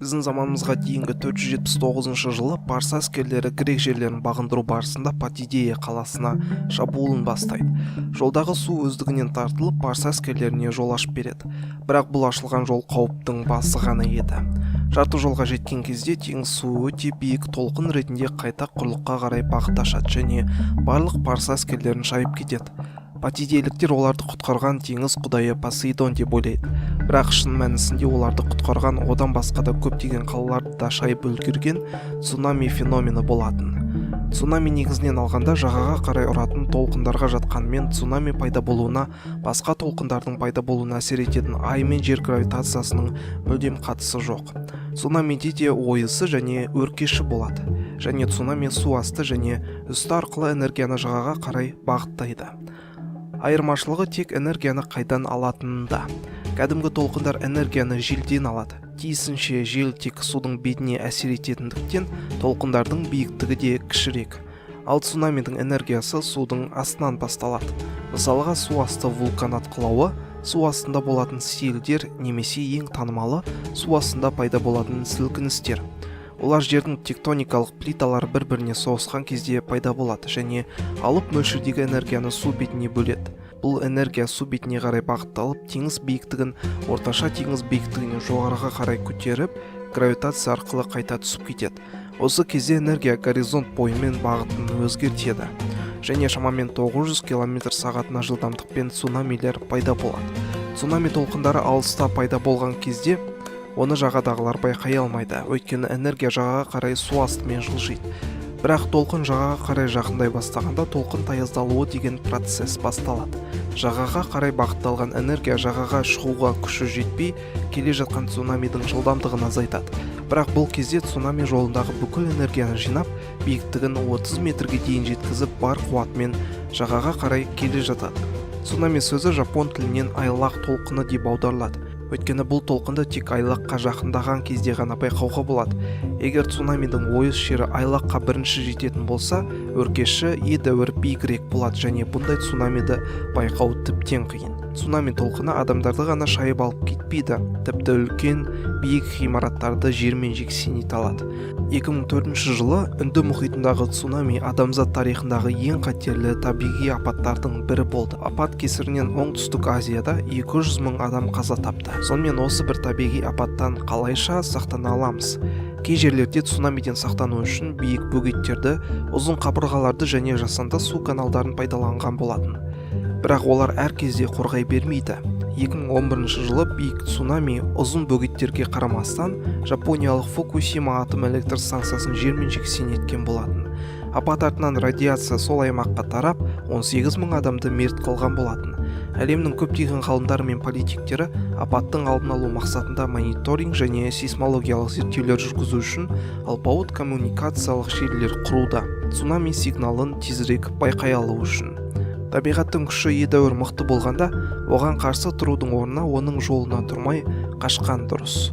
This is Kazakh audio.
Біздің заманымызға дейінгі 479 жылы парсы әскерлері грек жерлерін бағындыру барысында Патидея қаласына шабуылын бастайды. Жолдағы су өздігінен тартылып, парсы әскерлеріне жол ашып береді. Бірақ бұл ашылған жол қауіптің басы ғана еді. Жарты жолға жеткен кезде теңіз суы өте биік толқын ретінде қайта құрлыққа қарай бағыт ашады және барлық парсы әскерлерін шайып кетеді. Патидейліктер оларды құтқарған теңіз құдайы Посейдон деп ойлайды. Бірақ шын мәнісінде оларды құтқарған одан басқа да көптеген қалаларды да шайып үлгерген цунами феномені болатын. Цунами негізінен алғанда жағаға қарай ұратын толқындарға жатқанымен, цунами пайда болуына басқа толқындардың пайда болуына әсер ететін ай мен жер гравитациясының мүлдем қатысы жоқ. Цунамиде де ойысы және өркеші болады. Және цунами су асты және үсті арқылы энергияны жағаға қарай бағыттайды. Айырмашылығы тек энергияны қайдан алатынында. Кәдімгі толқындар энергияны желден алады. Тиісінше жел тек судың бетіне әсер ететіндіктен толқындардың биіктігі де кішірек. Ал цунамидің энергиясы судың астынан басталады. Мысалға, су асты вулкан атқылауы, су астында болатын селдер немесе ең танымалы су астында пайда болатын сілкіністер. Олар жердің тектоникалық плиталары бір-біріне соғысқан кезде пайда болады және алып мөлшердегі энергияны су бетіне бөледі. Бұл энергия су бетіне қарай бағытталып, теңіз биіктігін орташа теңіз биіктігінен жоғарыға қарай көтеріп, гравитация арқылы қайта түсіп кетеді. Осы кезде энергия горизонт бойымен бағытын өзгертеді және шамамен 900 км/сағатына жылдамдықпен цунамилер пайда болады. Цунами толқындары алыста пайда болған кезде оны жағадағылар байқай алмайды, өйткені энергия жағаға қарай су астымен жылжиды. Бірақ толқын жағаға қарай жақындай бастағанда толқын таяздалуы деген процесс басталады. Жағаға қарай бағытталған энергия жағаға шығуға күші жетпей, келе жатқан цунамидің жылдамдығын азайтады. Бірақ бұл кезде цунами жолындағы бүкіл энергияны жинап, биіктігін 30 метрге дейін жеткізіп, бар қуатымен жағаға қарай келе жатады. Цунами сөзі жапон тілінен айлақ толқыны деп аударылады. Өйткені бұл толқынды тек айлаққа жақындаған кезде ғана байқауға болады. Егер цунамидің ойыс жері айлаққа бірінші жететін болса, өркеші едәуір биігірек болады және бұндай цунамиді байқау тіптен қиын. Цунами толқыны адамдарды ғана шайып алып кетпейді, тіпті үлкен биік ғимараттарды жермен жексен ете алады. 2004 жылы Үнді мұхитындағы цунами адамзат тарихындағы ең қатерлі табиғи апаттардың бірі болды. Апат кесірінен Оңтүстік Азияда 200 мың адам қаза тапты. Сонымен осы бір табиғи апаттан қалайша сақтана аламыз? Кей жерлерде цунамиден сақтану үшін биік бөгеттерді, ұзын қабырғаларды және жасанды су каналдарын пайдаланған болатын. Бірақ олар әр кезде қорғай бермейді. 2011 жылы биік цунами ұзын бөгеттерге қарамастан Жапониялық Фукусима атом электр станциясын жермен жексен еткен болатын. Апат артынан радиация сол аймаққа тарап, 18 мың адамды мерт қылған болатын. Әлемнің көптеген ғалымдары мен политиктері апаттың алдын алу мақсатында мониторинг және сейсмологиялық зерттеулер жүргізу үшін алпауыт коммуникациялық желілер құруда. Цунами сигналын тезірек байқай алу үшін. Табиғаттың күші едәуір мықты болғанда, оған қарсы тұрудың орнына оның жолына тұрмай қашқан дұрыс.